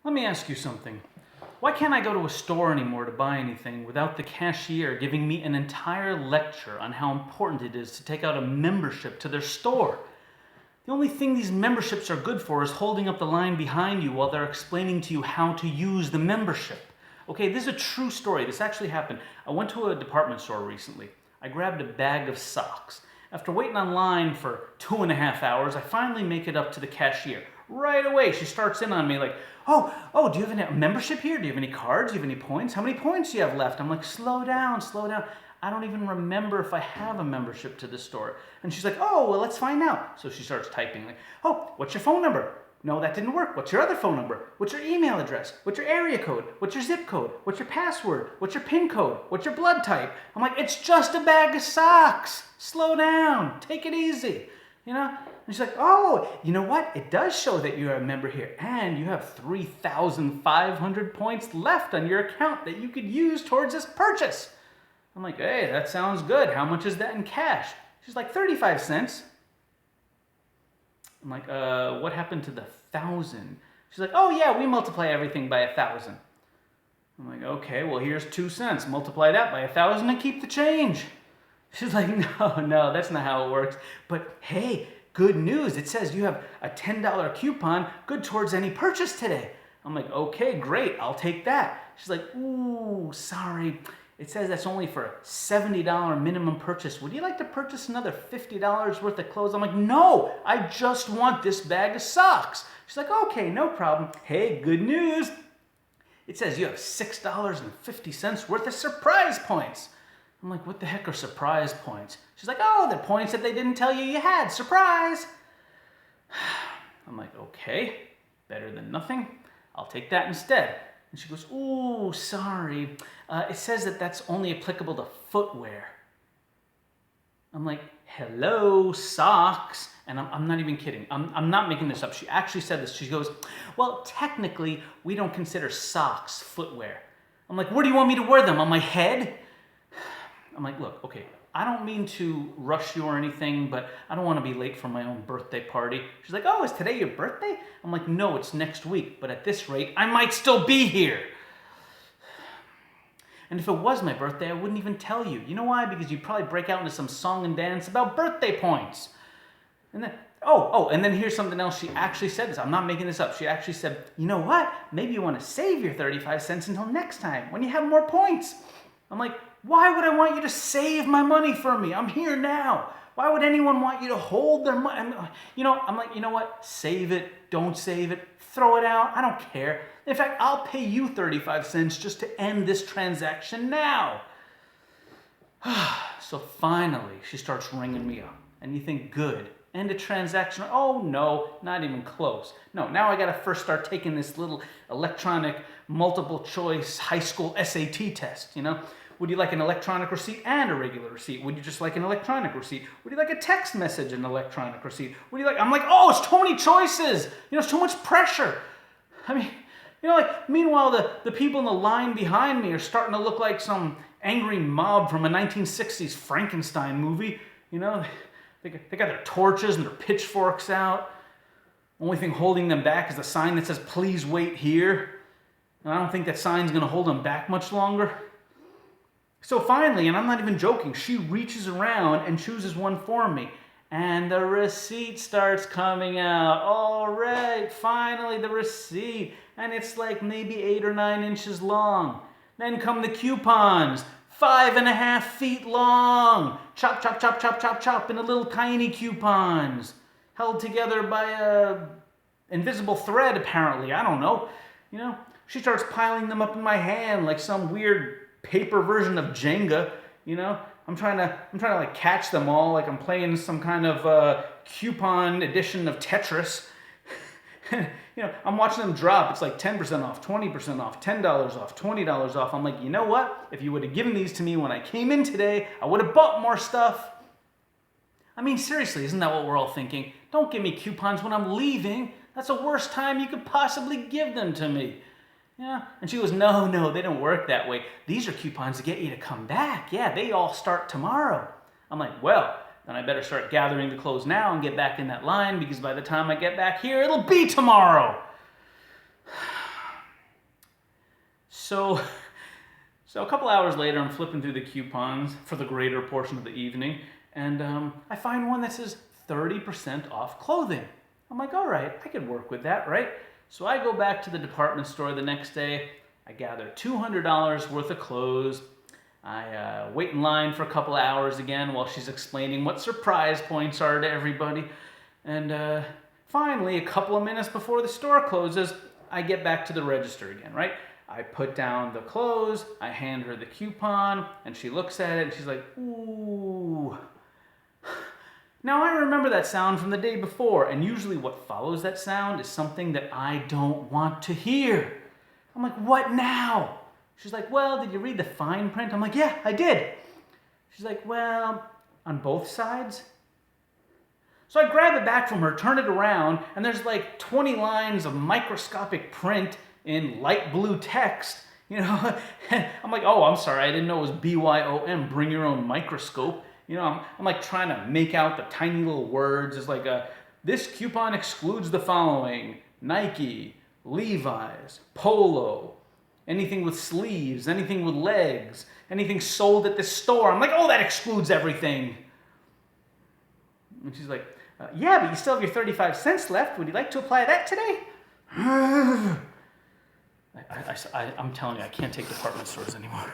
Let me ask you something. Why can't I go to a store anymore to buy anything without the cashier giving me an entire lecture on how important it is to take out a membership to their store? The only thing these memberships are good for is holding up the line behind you while they're explaining to you how to use the membership. Okay, this is a true story. This actually happened. I went to a department store recently. I grabbed a bag of socks. After waiting online for 2.5 hours, I finally make it up to the cashier. Right away, she starts in on me like, oh, do you have any membership here? Do you have any cards? Do you have any points? How many points do you have left? I'm like, slow down. I don't even remember if I have a membership to the store. And she's like, oh, well, let's find out. So she starts typing like, oh, what's your phone number? No, that didn't work. What's your other phone number? What's your email address? What's your area code? What's your zip code? What's your password? What's your PIN code? What's your blood type? I'm like, it's just a bag of socks. Slow down. Take it easy. And she's like, oh, you know what? It does show that you're a member here, and you have 3,500 points left on your account that you could use towards this purchase. I'm like, hey, that sounds good. How much is that in cash? She's like, 35 cents. I'm like, what happened to the 1,000? She's like, oh yeah, we multiply everything by 1,000. I'm like, okay, well here's 2 cents. Multiply that by 1,000 and keep the change. She's like, no, that's not how it works. But hey, good news. It says you have a $10 coupon good towards any purchase today. I'm like, okay, great. I'll take that. She's like, ooh, sorry. It says that's only for a $70 minimum purchase. Would you like to purchase another $50 worth of clothes? I'm like, no, I just want this bag of socks. She's like, okay, no problem. Hey, good news. It says you have $6.50 worth of surprise points. I'm like, what the heck are surprise points? She's like, oh, they're points that they didn't tell you had. Surprise! I'm like, okay, better than nothing. I'll take that instead. And she goes, ooh, sorry. It says that that's only applicable to footwear. I'm like, hello, socks. And I'm not even kidding. I'm not making this up. She actually said this. She goes, well, technically, we don't consider socks footwear. I'm like, where do you want me to wear them? On my head? I'm like, look, okay, I don't mean to rush you or anything, but I don't want to be late for my own birthday party. She's like, oh, is today your birthday? I'm like, no, it's next week, but at this rate, I might still be here. And if it was my birthday, I wouldn't even tell you. You know why? Because you'd probably break out into some song and dance about birthday points. And then, and then here's something else. She actually said this. I'm not making this up. She actually said, you know what? Maybe you want to save your 35 cents until next time when you have more points. I'm like, why would I want you to save my money for me? I'm here now. Why would anyone want you to hold their money? I'm like, you know what? Save it. Don't save it. Throw it out. I don't care. In fact, I'll pay you 35 cents just to end this transaction now. So finally, she starts ringing me up. And you think, good. End a transaction. Oh, no, not even close. No, now I got to first start taking this little electronic multiple choice high school SAT test, Would you like an electronic receipt and a regular receipt? Would you just like an electronic receipt? Would you like a text message and an electronic receipt? Would you like, I'm like, oh, it's too many choices. It's too much pressure. I mean, meanwhile, the people in the line behind me are starting to look like some angry mob from a 1960s Frankenstein movie. They got their torches and their pitchforks out. Only thing holding them back is the sign that says, please wait here. And I don't think that sign's going to hold them back much longer. So finally, and I'm not even joking, she reaches around and chooses one for me. And the receipt starts coming out. All right, finally the receipt. And it's like maybe 8 or 9 inches long. Then come the coupons. 5.5 feet long. Chop, chop, chop, chop, chop, chop into little tiny coupons. Held together by a invisible thread, apparently. I don't know. She starts piling them up in my hand like some weird paper version of Jenga. I'm trying to like catch them all like I'm playing some kind of coupon edition of Tetris. I'm watching them drop. It's like 10% off, 20% off, $10 off, $20 off. I'm like, you know what? If you would have given these to me when I came in today, I would have bought more stuff. I mean, seriously, isn't that what we're all thinking? Don't give me coupons when I'm leaving. That's the worst time you could possibly give them to me. And she goes, no, they don't work that way. These are coupons to get you to come back. Yeah, they all start tomorrow. I'm like, well, then I better start gathering the clothes now and get back in that line because by the time I get back here, it'll be tomorrow. So, so a couple hours later, I'm flipping through the coupons for the greater portion of the evening, and I find one that says 30% off clothing. I'm like, all right, I could work with that, right? So I go back to the department store the next day. I gather $200 worth of clothes. I wait in line for a couple hours again while she's explaining what surprise points are to everybody. And finally, a couple of minutes before the store closes, I get back to the register again, right? I put down the clothes, I hand her the coupon, and she looks at it and she's like, ooh. Now I remember that sound from the day before, and usually what follows that sound is something that I don't want to hear. I'm like, what now? She's like, well, did you read the fine print? I'm like, yeah, I did. She's like, well, on both sides? So I grab it back from her, turn it around, and there's like 20 lines of microscopic print in light blue text, you know. I'm like, oh, I'm sorry, I didn't know it was BYOM, bring your own microscope. You know, I'm like trying to make out the tiny little words. It's like, this coupon excludes the following: Nike, Levi's, Polo, anything with sleeves, anything with legs, anything sold at this store. I'm like, oh, that excludes everything. And she's like, yeah, but you still have your 35 cents left. Would you like to apply that today? I'm telling you, I can't take department stores anymore.